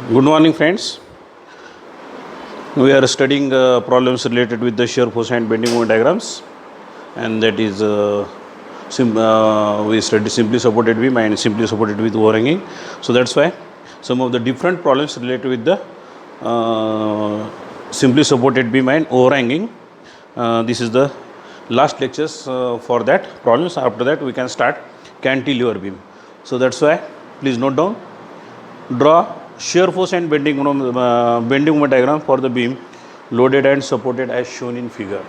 Good morning, friends. We are studying problems related with the shear force and bending moment diagrams, and that is we study simply supported beam and simply supported with overhanging. So that's why some of the different problems related with the simply supported beam and overhanging. This is the last lectures for that problems. After that, we can start cantilever beam. So that's why please note down. Draw shear force and bending moment diagram for the beam loaded and supported as shown in figure.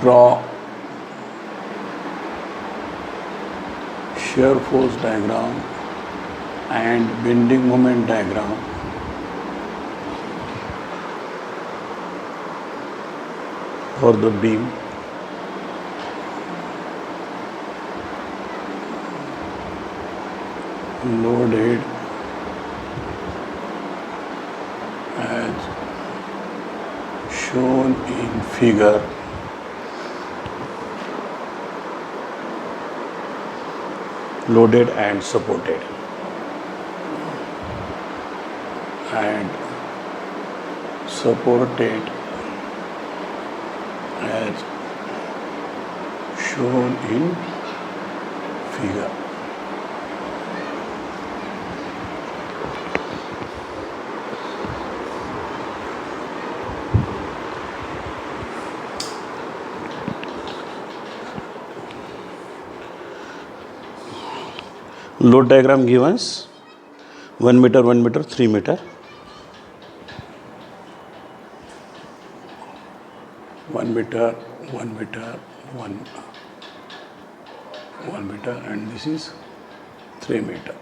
Draw shear force diagram and bending moment diagram for the beam loaded as shown in figure loaded and supported as shown in figure. Load diagram given 1 meter, 1 meter, 3 meter. 1 meter, 1 meter, 1 meter, and this is 3 meter.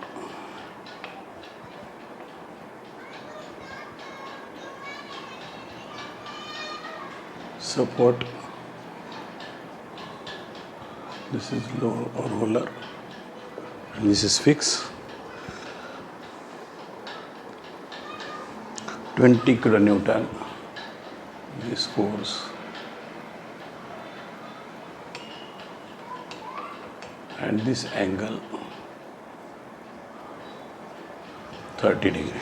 Support, this is roller, and this is fixed. 20 kilonewton, this force, and this angle 30 degree.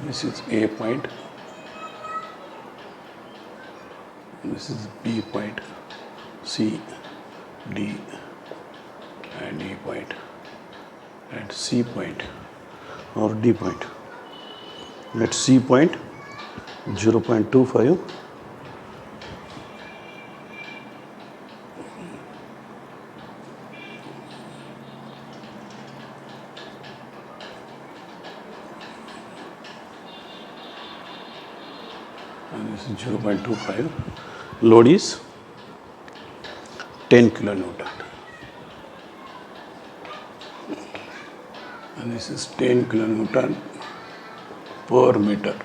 This is A point, this is B point, C, D, and E point, and C point or D point. At C point 0.25, and this is 0.25. Load is 10 kilonewton, and this is 10 kilonewton per meter.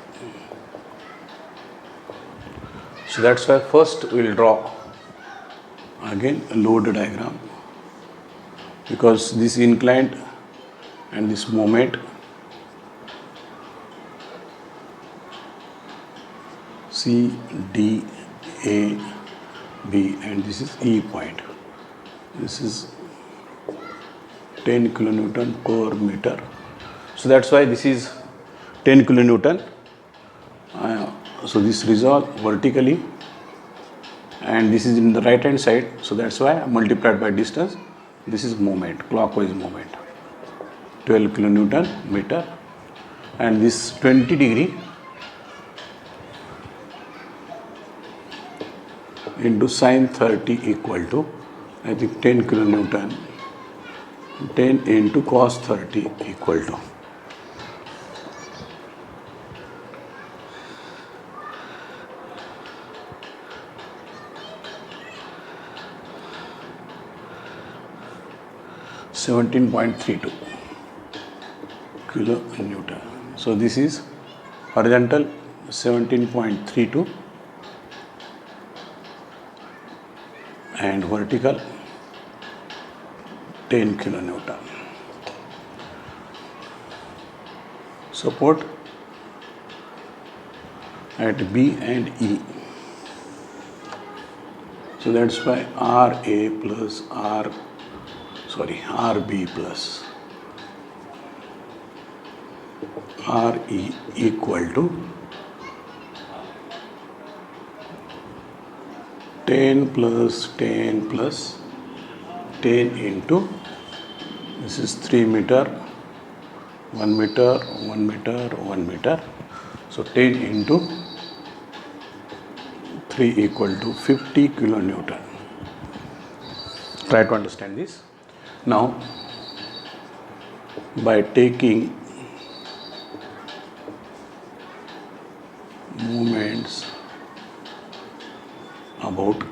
So that's why first we will draw again a load diagram, because this inclined and this moment C, D, A, B, and this is E point. This is 10 kilonewton per meter. So that's why this is 10 kilonewton. So this resolve vertically, and this is in the right hand side. So that's why multiplied by distance. This is moment, clockwise moment. 12 kilonewton meter, and this 20 degree into sine 30 equal to, I think, 10 kilonewton. 10 into cos 30 equal to 17.32 kilonewton. So this is horizontal 17.32 and vertical 10 kilonewton. Support at B and E. So that's why RA plus RB plus RE equal to 10 plus 10 plus 10 into, this is 3 meter, 1 meter, 1 meter, 1 meter. So 10 into 3 equal to 50 kilonewton. Try to understand this. Now, by taking moments about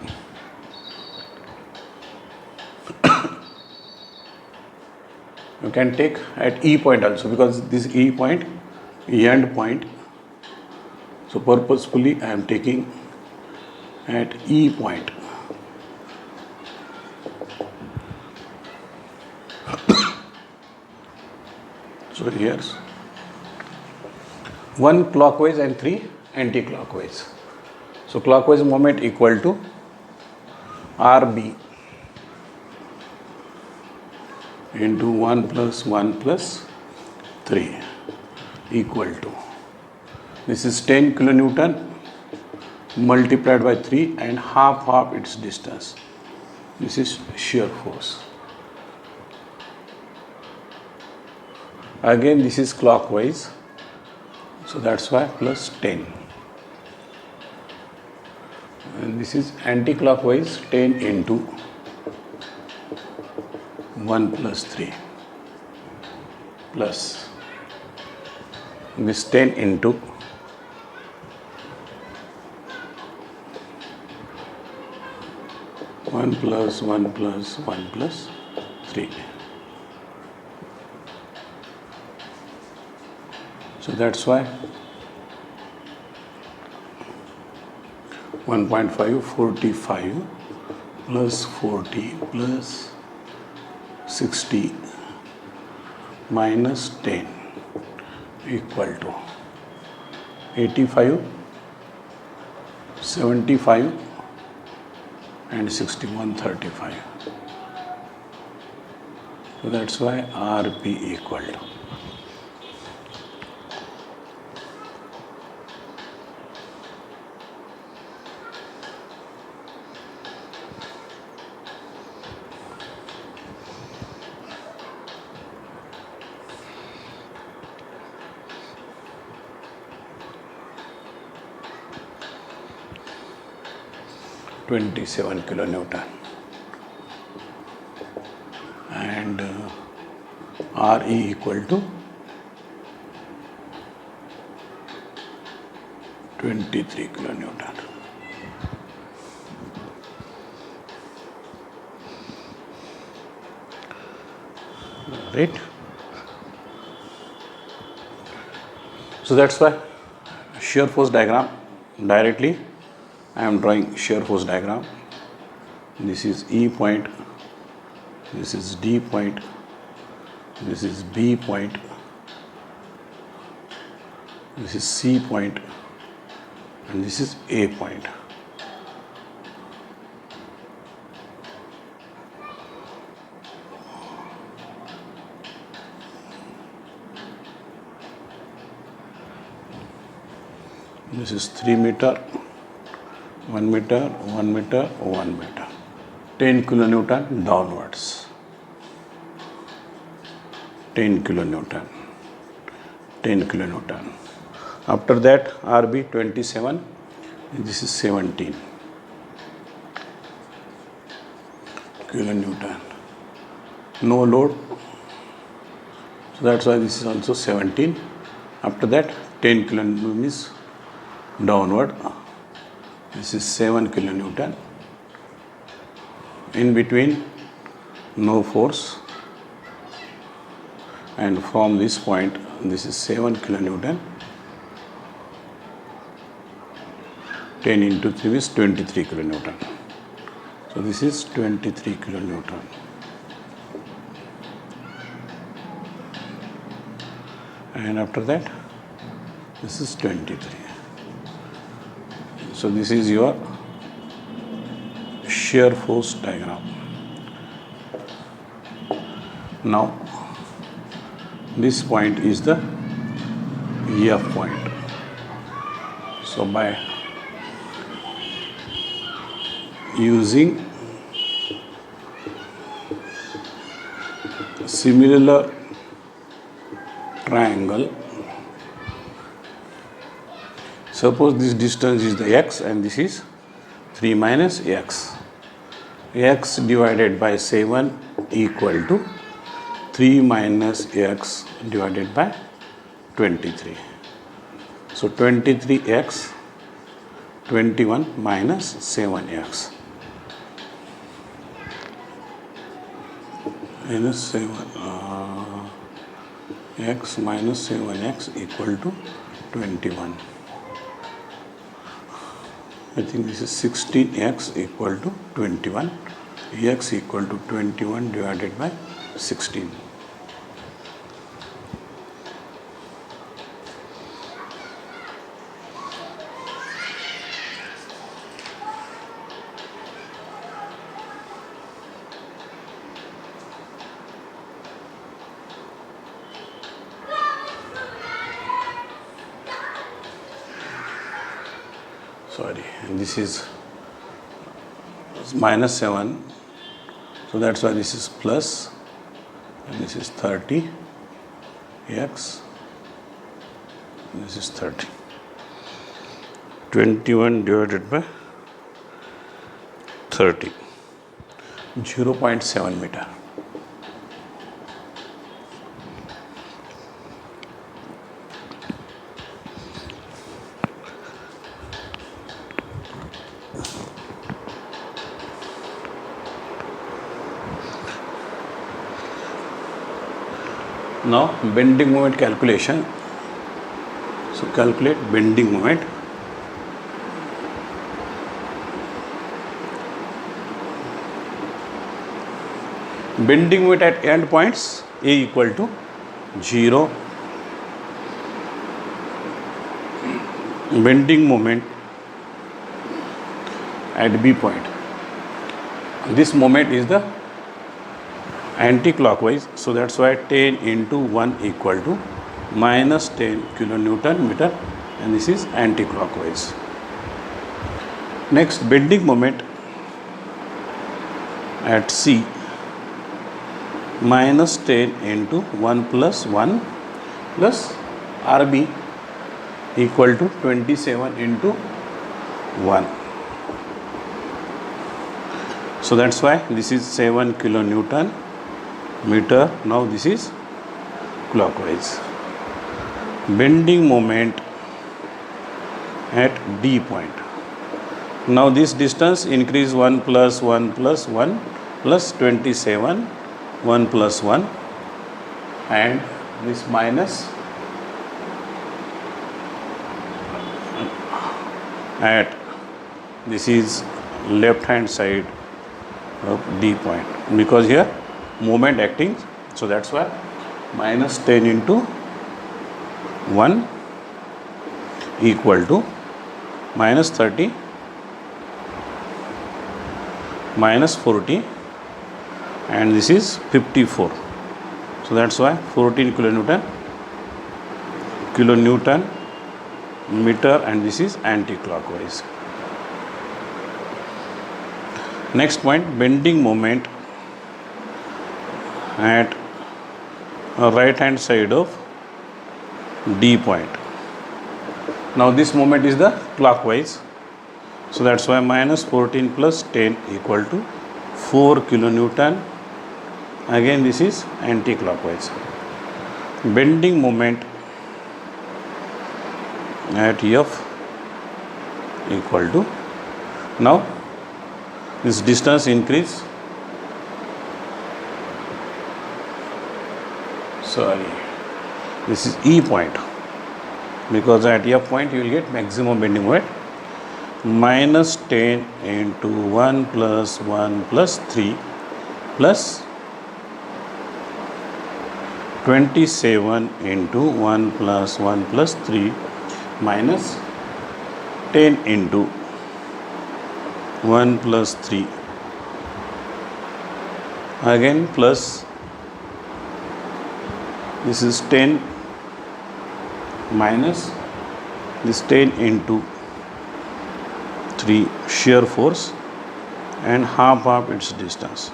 you can take at E point also, because this E point, end point. So purposefully I am taking at E point. So here's 1 clockwise and 3 anti-clockwise. So clockwise moment equal to RB into 1 plus 1 plus 3 equal to, this is 10 kilonewton multiplied by 3 and half its distance. This is shear force. Again this is clockwise, so that's why plus 10. And this is anti-clockwise, 10 into 1 plus 3 plus this 10 into 1 plus 1 plus 1 plus 3. So that's why 1.5 45 plus 40 plus 60 minus 10 equal to 85, 75 and 61 35. So that's why RP equal to 27 kilonewton and RE equal to 23 kilonewton. Right? So that's why shear force diagram, directly I am drawing shear force diagram. This is E point, this is D point, this is B point, this is C point, and this is A point. This is 3 meter, 1 meter, 1 meter, 1 meter. 10 kilonewton downwards. 10 kilonewton. 10 kilonewton. After that, RB 27. This is 17 kilonewton. No load. So that's why this is also 17. After that, 10 kilonewton is downward. This is 7 kilonewton. In between, no force. And from this point, this is 7 kilonewton. 10 into 3 is 23 kilonewton. So this is 23 kilonewton. And after that, this is 23. So this is your shear force diagram. Now this point is the EF point. So by using similar triangle, suppose this distance is the x and this is 3 minus x. X divided by 7 equal to 3 minus x divided by 23. So 23x, 21 minus 7x. Minus 7, x minus 7x equal to 21. I think this is 16x equal to 21. X equal to 21 divided by 16. Sorry, and this is minus 7, so that's why this is plus, and this is 30 x, and this is 30. 21 divided by 30, 0.7 meter. Now bending moment calculation. So calculate bending moment. Bending moment at end points A equal to 0. Bending moment at B point. This moment is the anti-clockwise, so that's why 10 into 1 equal to minus 10 kilonewton meter, and this is anti-clockwise. Next, bending moment at C, minus 10 into 1 plus 1 plus RB equal to 27 into 1. So that's why this is 7 kilonewton meter. Now this is clockwise. Bending moment at D point. Now this distance increase 1 plus 1 plus 1 plus 27, 1 plus 1, and this minus at this is left hand side of D point, because here moment acting, so that's why minus 10 into 1 equal to minus 30 minus 40, and this is 54. So that's why 14 kilonewton meter, and this is anti-clockwise. Next point, bending moment at right hand side of D point. Now this moment is the clockwise, so that's why minus 14 plus 10 equal to 4 kilonewton. Again this is anti-clockwise. Bending moment at F equal to, now this distance increase, sorry, this is E point, because at F point you will get maximum bending moment. Minus 10 into 1 plus 1 plus 3 plus 27 into 1 plus 1 plus 3 minus 10 into 1 plus 3, again plus, this is 10 minus this 10 into 3 shear force and half of its distance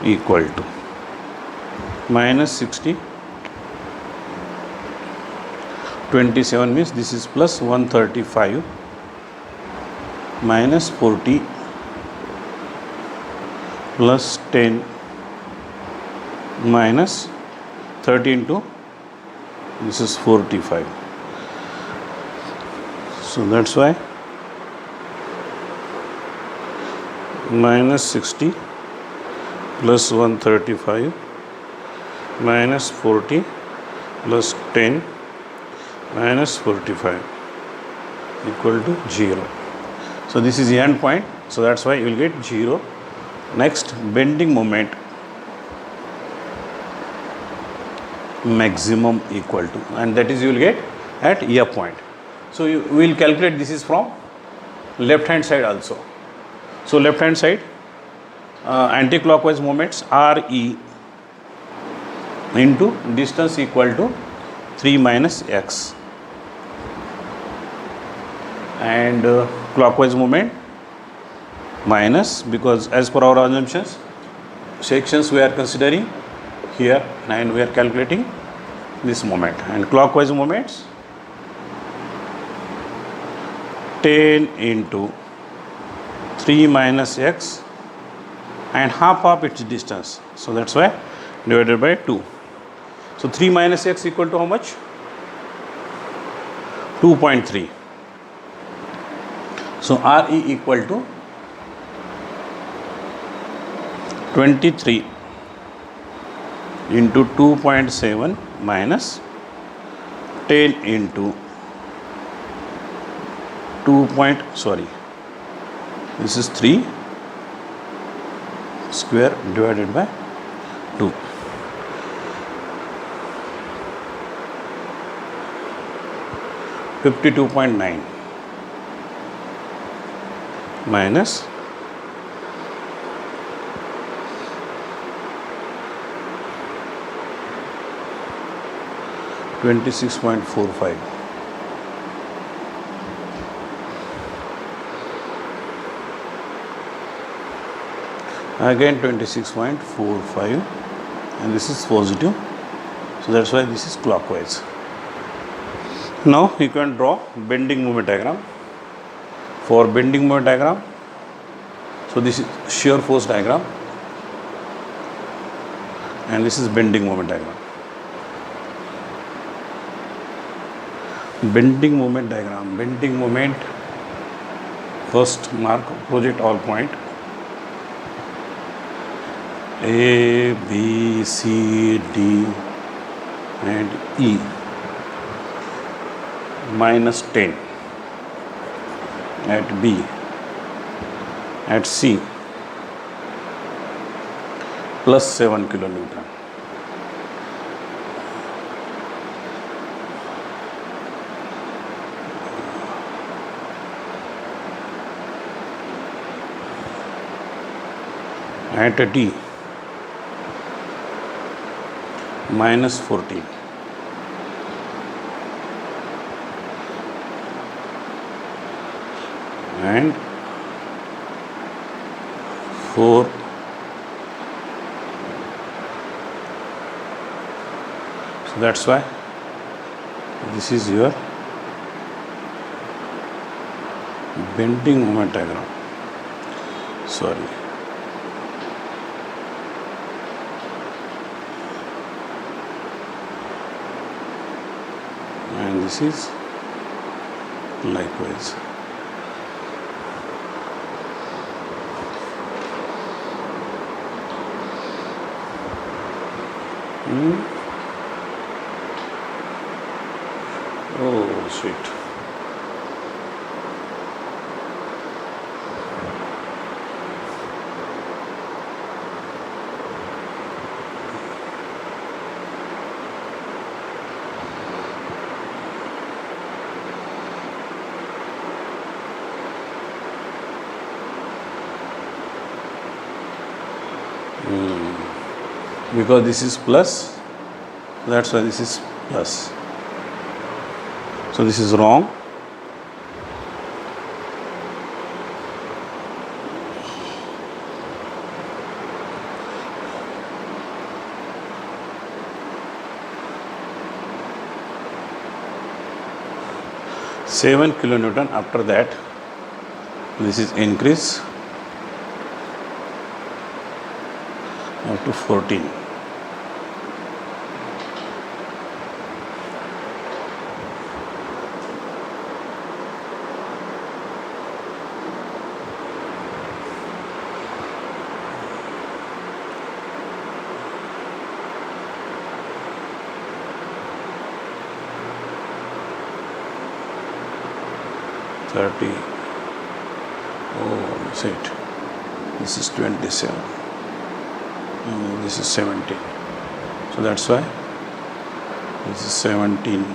equal to minus 60. 27 means this is plus 135 minus 40 plus 10 minus 30 into this is 45. So that's why minus 60 plus 135 minus 40 plus 10 minus 45 equal to 0. So this is the end point. So that's why you will get 0. Next, bending moment maximum equal to, and that is you will get at ear point. So you will calculate, this is from left hand side also. So left hand side, anti-clockwise moments RE into distance equal to 3 minus x, and clockwise moment minus, because as per our assumptions sections we are considering here and we are calculating this moment, and clockwise moments 10 into 3 minus x and half of its distance, so that's why divided by 2. So 3 minus x equal to how much? 2.3. So RE equal to 23 into 2.7 minus 10 into 2. This is 3 square divided by 2. 52.9 minus 26.45. Again 26.45, and this is positive, so that's why this is clockwise. Now you can draw bending moment diagram. For bending moment diagram, so this is shear force diagram and this is bending moment diagram. Bending moment diagram. Bending moment, first mark, project all point A, B, C, D and E, minus 10 at B, at C, plus 7 kilonewton. At D, minus 14. And 4. So that's why this is your bending moment diagram. Sorry. And this is likewise. Oh, sweet. because this is plus, that's why this is plus. So this is wrong. Seven kilonewton. After that, this is increase up to 14. Oh, that's it. This is 27. This is 17. So that's why this is 17.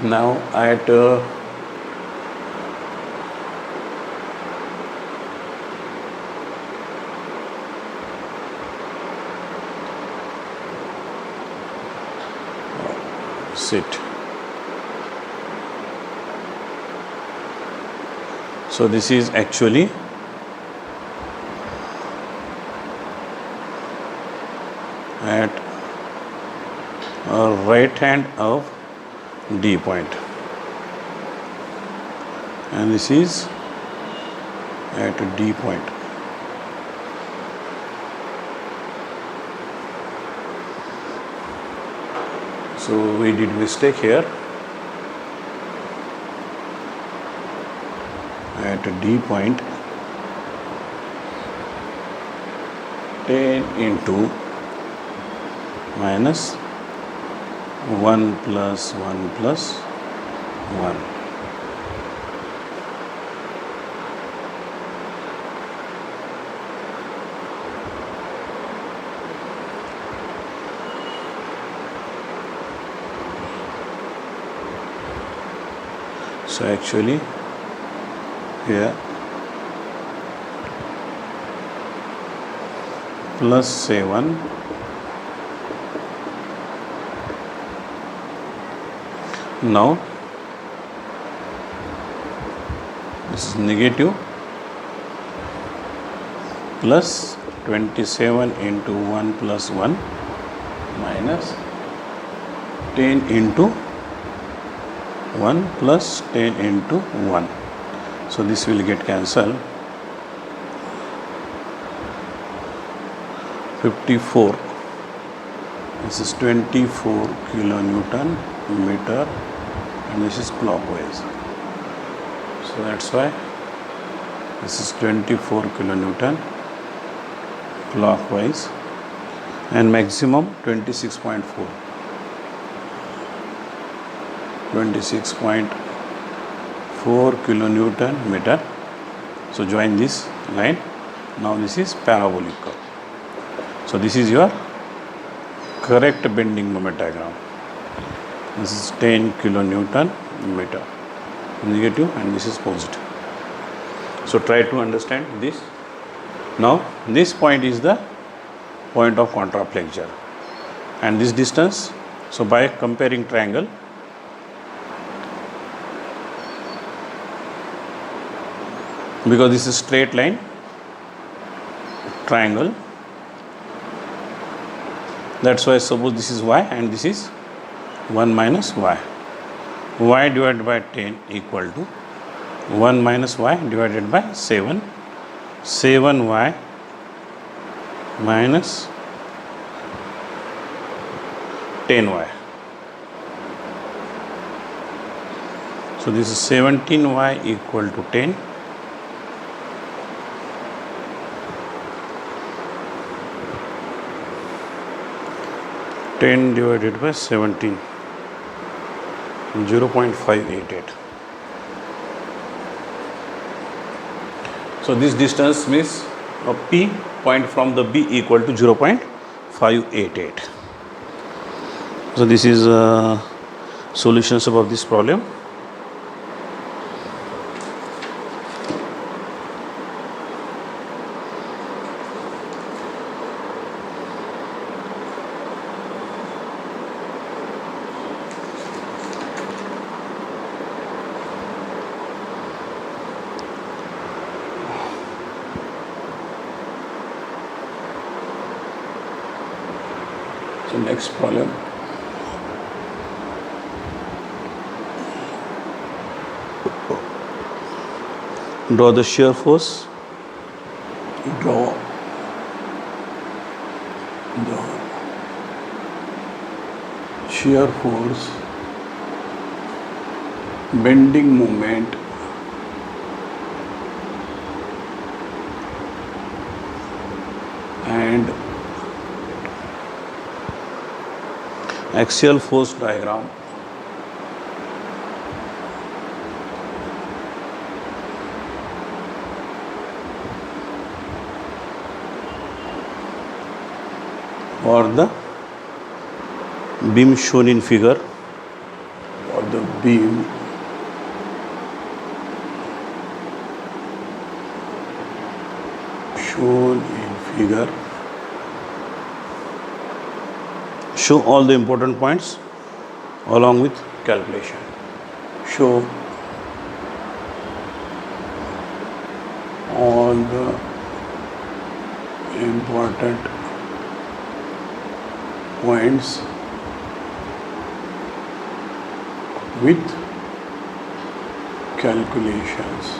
Now at sit. So this is actually at right hand of D point, and this is at D point. So we did mistake here. At D point, 10 into minus 1 plus 1 plus 1. So actually here plus 7 now this is negative plus 27 into 1 plus 1 minus 10 into 1 plus 10 into 1. So this will get cancelled. 54. This is 24 kilonewton meter, and this is clockwise. So that's why this is 24 kilonewton clockwise, and maximum 26.4. 26.4 kilonewton meter. So join this line. Now this is parabolic curve. So this is your correct bending moment diagram. This is 10 kilonewton meter negative, and this is positive. So try to understand this. Now this point is the point of contraflexure, and this distance. So by comparing triangle, because this is straight line triangle, that's why suppose this is y and this is 1 minus y. Y divided by 10 equal to 1 minus y divided by 7. 7y minus 10y. So this is 17y equal to 10. Divided by 17, 0.588. So this distance means a P point from the B equal to 0.588. So this is solutions of this problem. So next problem. Draw the shear force. Draw the shear force, bending moment and Axial force diagram. For the beam shown in figure. for the beam shown in figure. Show all the important points along with calculation. Show all the important points with calculations.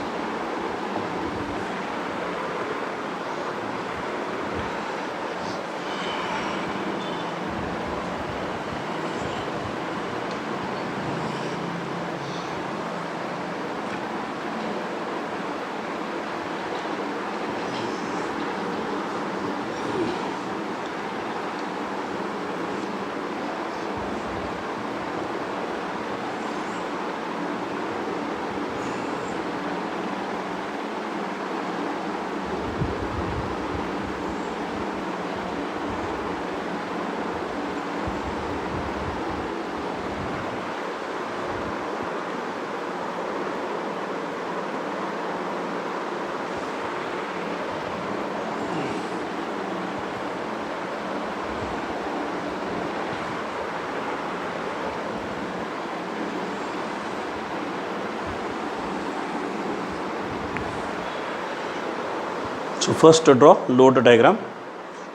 So first draw load diagram.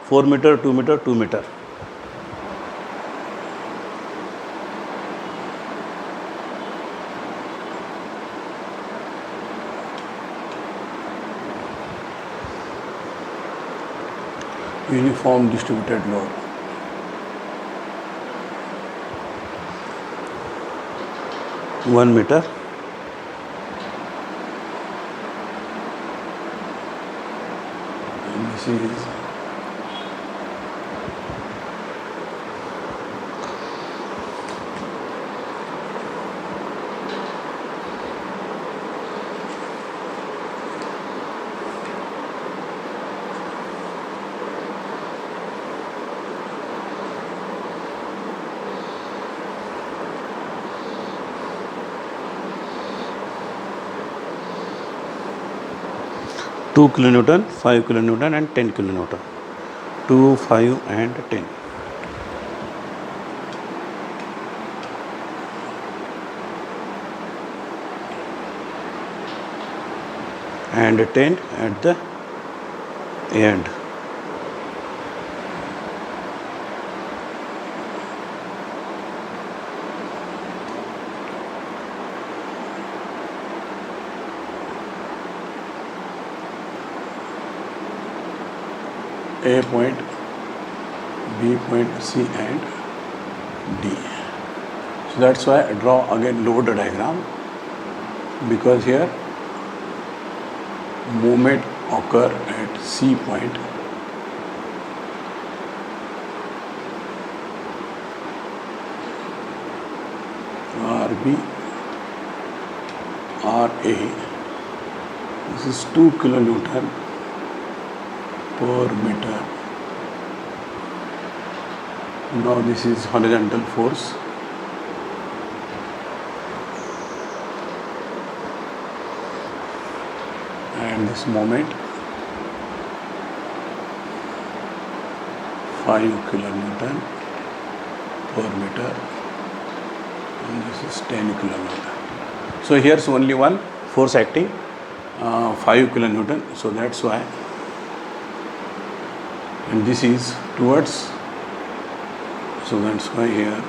4 meter, 2 meter, 2 meter. Uniform distributed load. One meter. And this is 2 kilonewton, 5 kilonewton and 10 kilonewton. 2, 5 and 10. And 10 at the end. A point, B point, C and D. So that's why I draw again load diagram, because here movement occur at C point RB, RA. This is 2 kilonewton per meter. Now this is horizontal force. And this moment 5 kilonewton per meter, and this is 10 kilonewton. So here's only one force acting, 5 kilonewton. So that's why. And this is towards So that's why here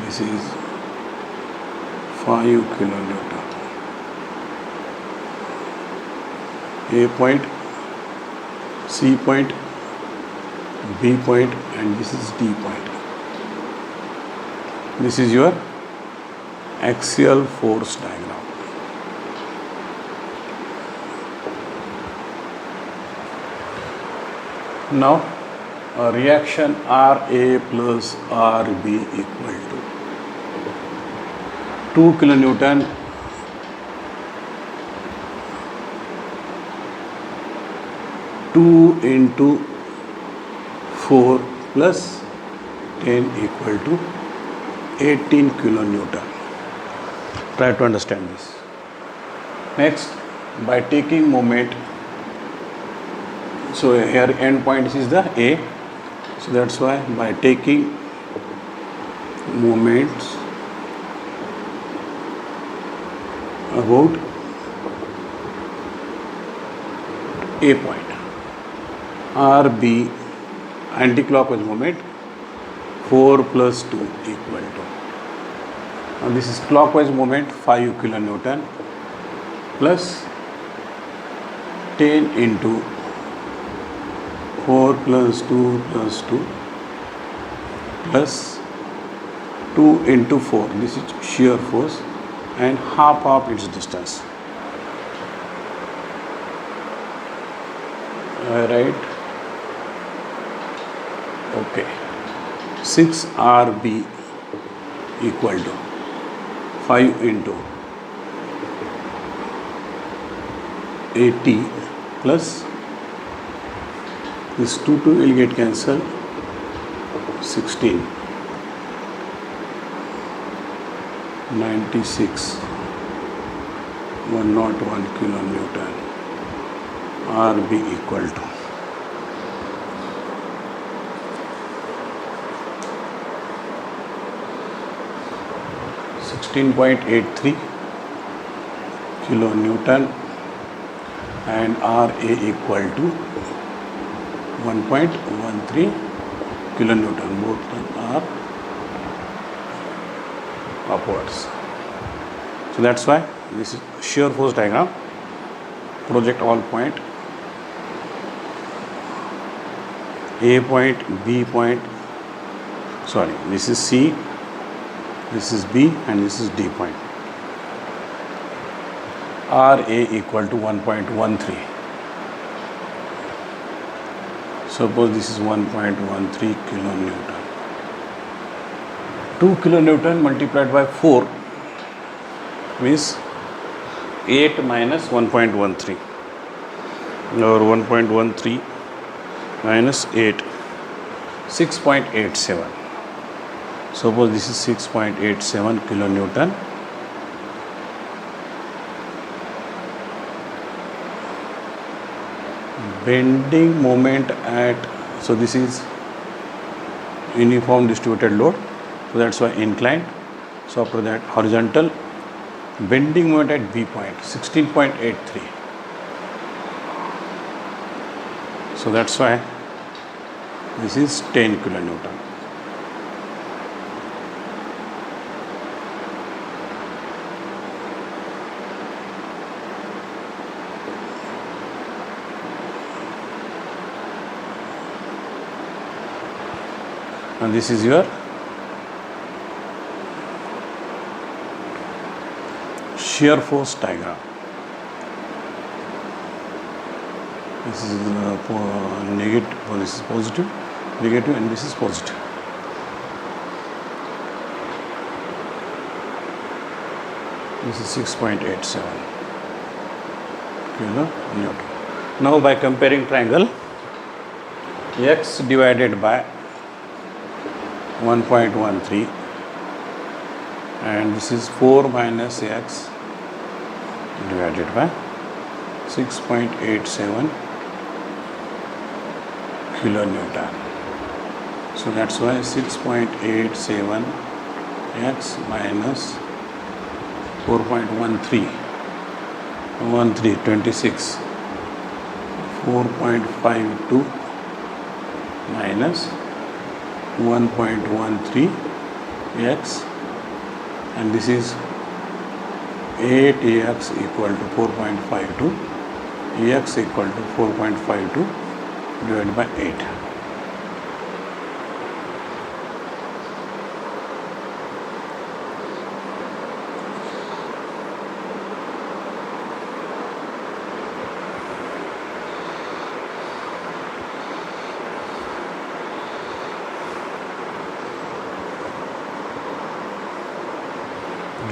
this is 5 kilonewton. A point, C point, B point, and this is D point. This is your axial force diagram. Now a reaction RA plus RB equal to 2 kilonewton two into 4 plus 10 equal to 18 kilonewton. Try to understand this. Next, by taking moment, so here end point is the A, so that's why by taking moments about A point, RB anti-clockwise moment 4 plus 2 equal to, and this is clockwise moment 5 kilonewton plus 10 into 4 plus 2 plus 2 plus 2 into 4, this is shear force, and half of its distance. Right? Okay. 6 RB equal to 5 into 80 plus this 2 will get cancelled, 16, 96, 101 kilonewton. RB equal to 16.83 kilonewton and RA equal to 1.13 kilonewton. Both are upwards. So that's why this is shear force diagram. Project all point, A point, B point, sorry, this is C, this is B, and this is D point. RA equal to 1.13. Suppose this is 1.13 kilonewton. 2 kilonewton multiplied by 4 means 8 minus 1.13, or 1.13 minus 8, 6.87. Suppose this is 6.87 kilonewton. Bending moment at, so this is uniform distributed load, so that's why inclined. So after that horizontal bending moment at B point 16.83. So that's why this is 10 kilonewton. And this is your shear force diagram. This is negative, this is positive, negative, and this is positive. This is 6.87 kilonewton. Now by comparing triangle, x divided by 1.13 and this is 4 minus x divided by 6.87 kilonewton. So that's why 6.87 x minus 4.13 26, 4.52 minus 1.13 x, and this is 8 ax equal to 4.52, ax equal to 4.52 divided by 8.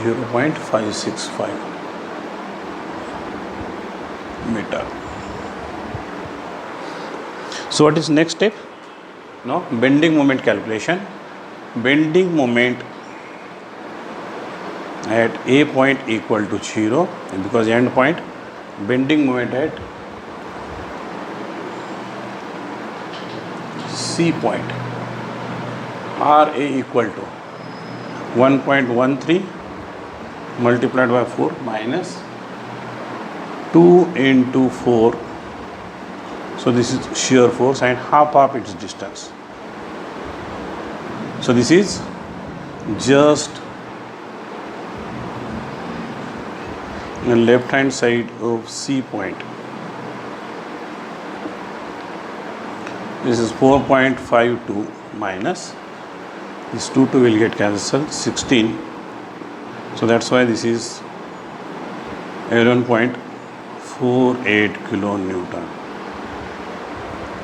Zero 0.565 meter. So what is next step? Now bending moment calculation. Bending moment at A point equal to 0, because end point. Bending moment at C point, RA equal to 1.13 multiplied by 4 minus 2 into 4. So this is shear force and half of its distance. So this is just the left hand side of C point. This is 4.52 minus this 2 will get cancelled, 16. So that's why this is 11.48 kilonewton.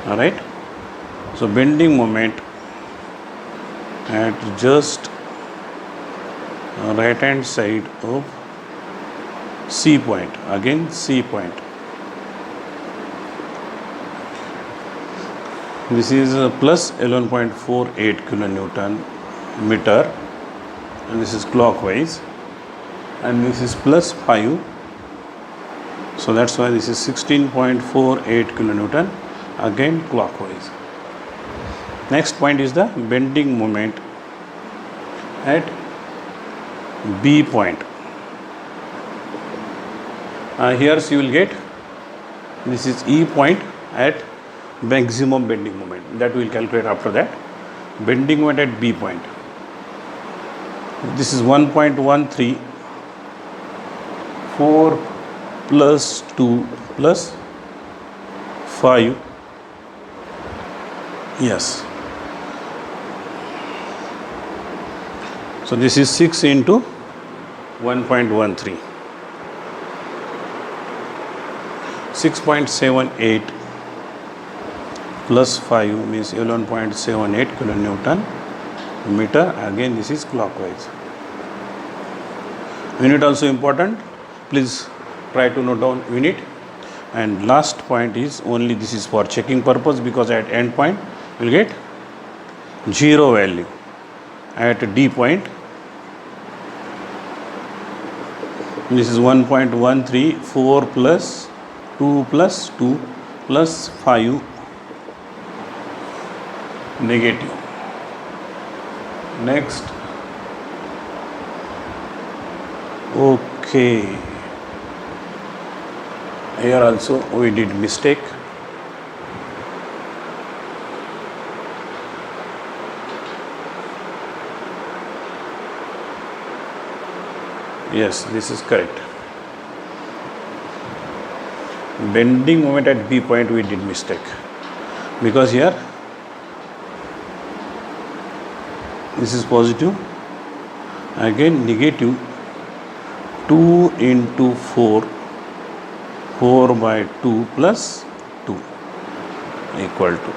Alright. So bending moment at just right hand side of C point, again C point. This is plus 11.48 kilonewton meter, and this is clockwise, and this is plus 5. So that's why this is 16.48 kilonewton, again clockwise. Next point is the bending moment at B point. Here you will get, this is E point at maximum bending moment, that we will calculate after that. Bending moment at B point. This is 1.13, 4 plus 2 plus 5. Yes. So this is 6 into 1.13. 6.78 plus 5 means 11.78 kilonewton meter. Again this is clockwise. Unit also important. Please try to note down unit. And last point is only this is for checking purpose, because at end point you will get 0 value. At D point this is 1.13, 4 plus 2 plus 2 plus 5 negative. Next. Okay. Here also we did mistake. Yes, this is correct. Bending moment at B point we did mistake, because here this is positive, again negative 2 into 4, 4 by 2 plus 2 equal to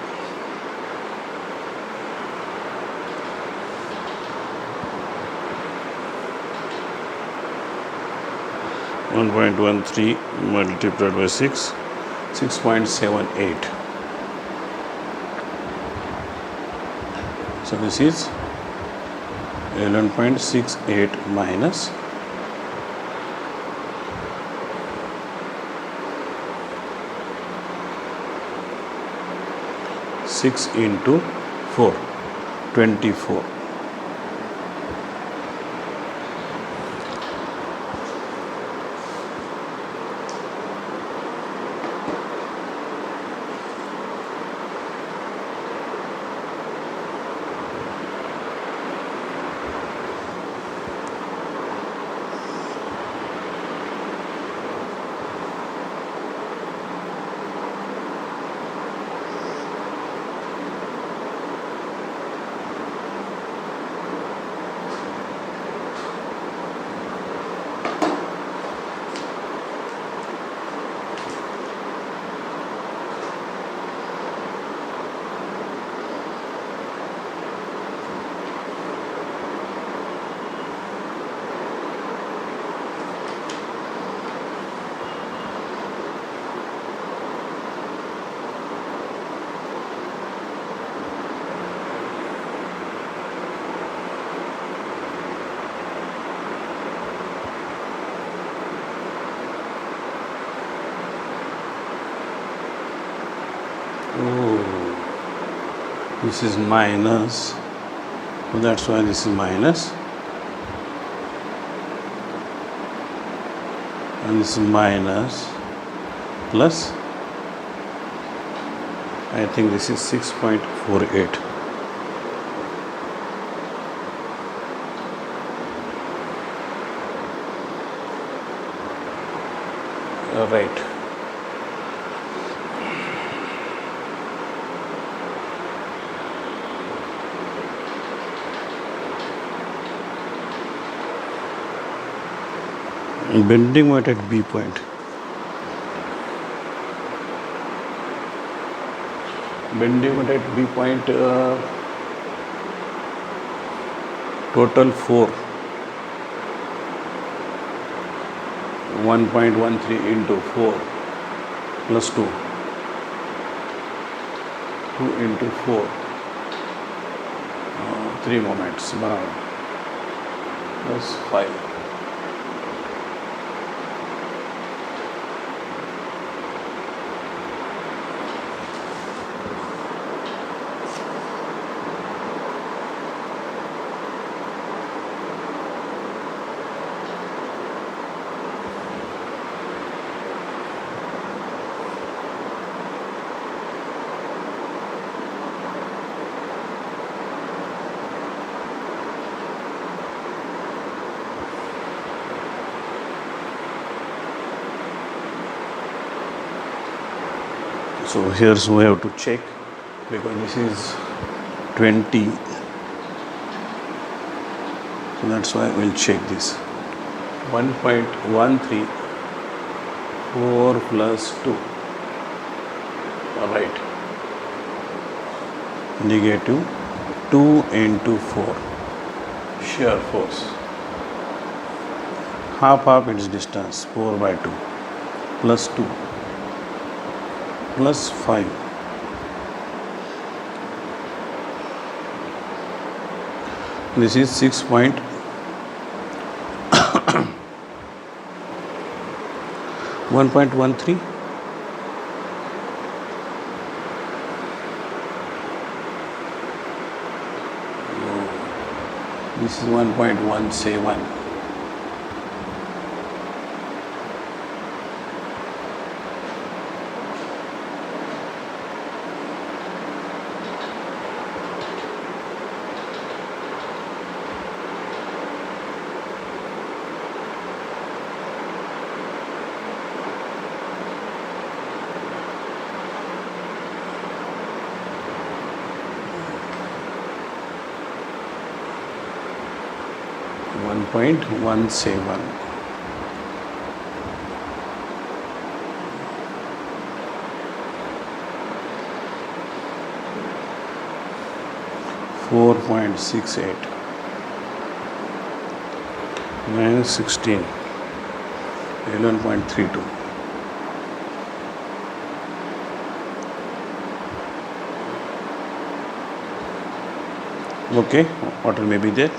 1.13 multiplied by 6, 6.78. So this is 11.68 minus 6 into 4, 24. Oh, this is minus, so that's why this is minus, and this is minus plus, I think this is 6.48. Right. Bending moment at B point. Bending moment at B point, total 4. 1.13 into 4 plus 2. 2 into 4. 3 moments. Plus 5. So here's we have to check, because this is 20, so that's why we'll check this. 1.13 4 plus 2, all right, negative 2 into 4 shear force, half its distance, 4 by 2 plus 2 plus 5. This is 1.13. This is 1.17. Point 17. .68 minus 16, 11.32. Okay, what will maybe that?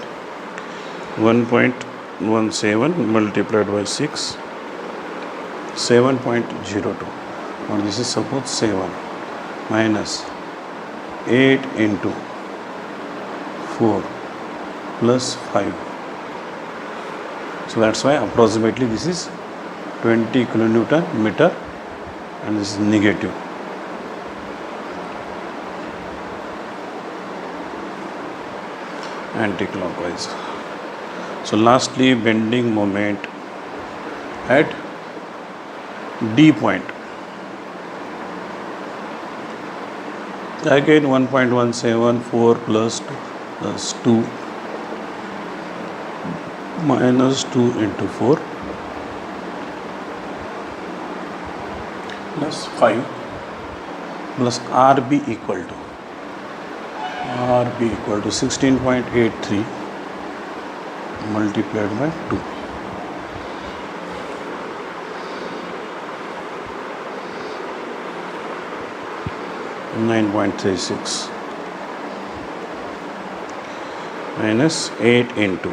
1.17 multiplied by 6, 7.02. Now this is suppose 7 minus 8 into 4 plus 5. So that's why approximately this is 20 kilonewton meter, and this is negative. Anti-clockwise. So lastly, bending moment at D point. Again 1.17, 4 plus 2 plus 2 minus 2 into 4 plus 5 plus RB equal to 16.83 multiplied by 2. .36 minus 8 into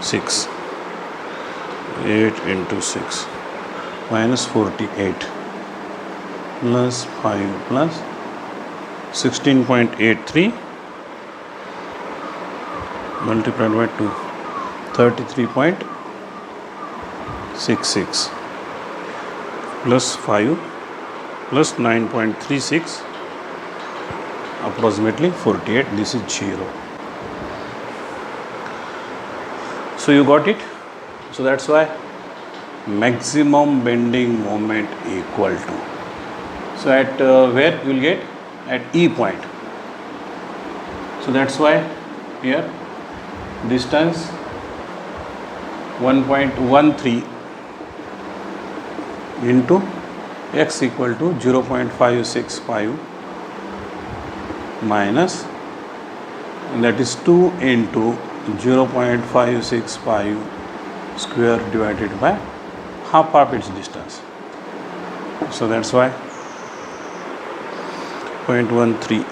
6. 8 into 6 minus 48. plus 5 plus 16.83 multiplied by 2, 33.66 plus 5 plus 9.36 approximately 48. This is 0. So you got it. So that's why maximum bending moment equal to. So at where you will get at E point. So that's why here distance 1.13 into x equal to 0.565 minus, that is 2 into 0.565 square divided by half of its distance. So that's why 0.13,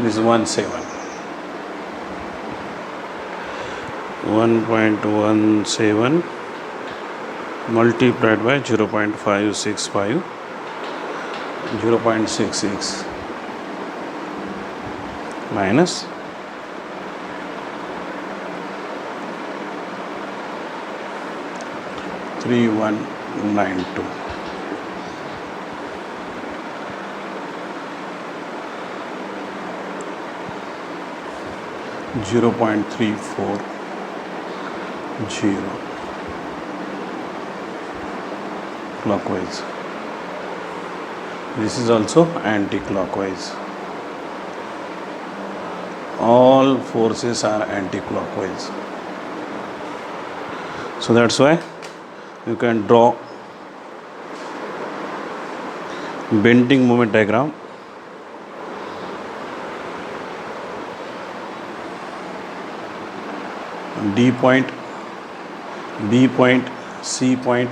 this is 17. 1.17 multiplied by 0.565, 0.66 minus 3192. Zero point 340. Clockwise. This is also anti-clockwise. All forces are anti-clockwise. So that's why you can draw bending moment diagram. D point, B point, C point,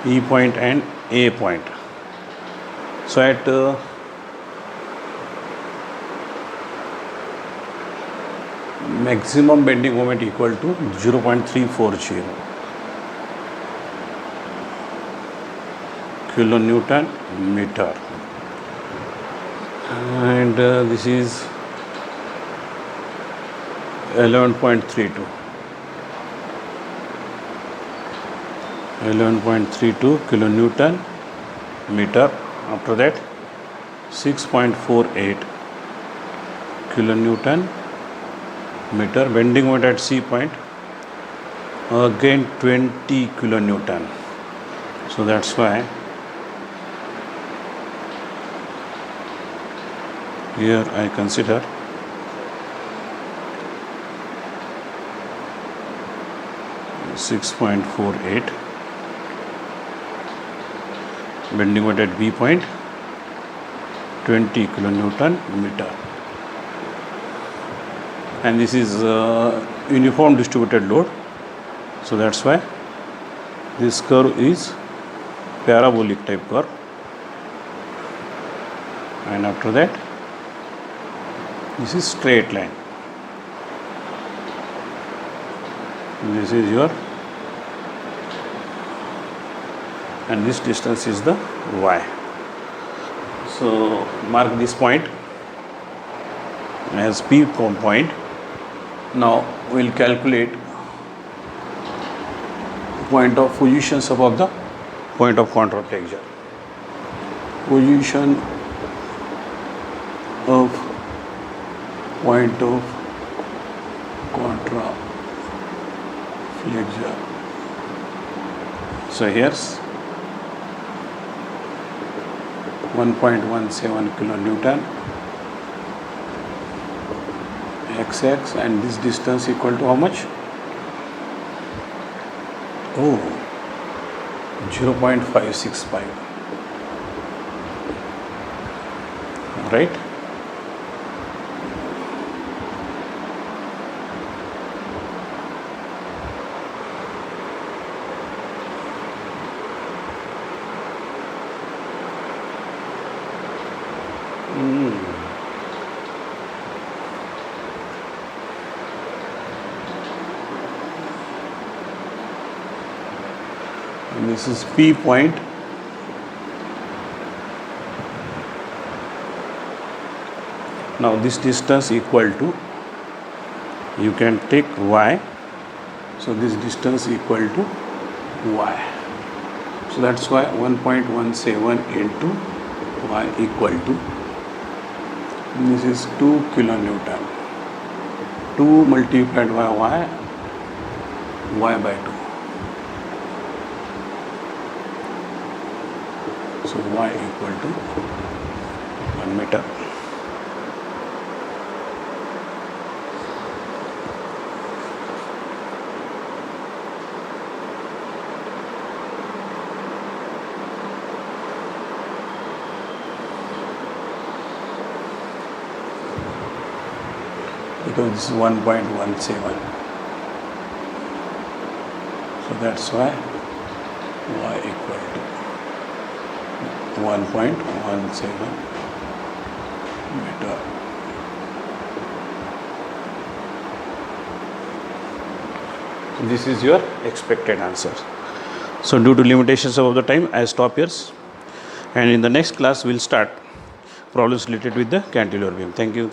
E point and A point. So at maximum bending moment equal to 0.340 kilonewton meter, and this is 11.32 kilonewton meter. After that 6.48 kilonewton meter. Bending moment at C point, again 20 kilonewton. So that's why here I consider 6.48. Bending moment at B point, 20 kilonewton meter. And this is uniform distributed load. So that's why this curve is parabolic type curve. And after that, this is straight line. This is your, and this distance is the y. So mark this point as P point. Now we will calculate point of positions above the point of contraflexure. Position of point of contraflexure. So here's 1.17 kilonewton xx, and this distance equal to how much? Oh, 0.565, right? And this is P point Now this distance equal to, you can take y, so this distance equal to y. So that's why 1.17 into y equal to, this is 2 kilonewton. 2 multiplied by y by 2. So y equal to 1 meter. Because this is 1.17, so that's why y equal to 1.17 meter. This is your expected answer. So due to limitations of the time, I stop here, and in the next class we'll start problems related with the cantilever beam. Thank you.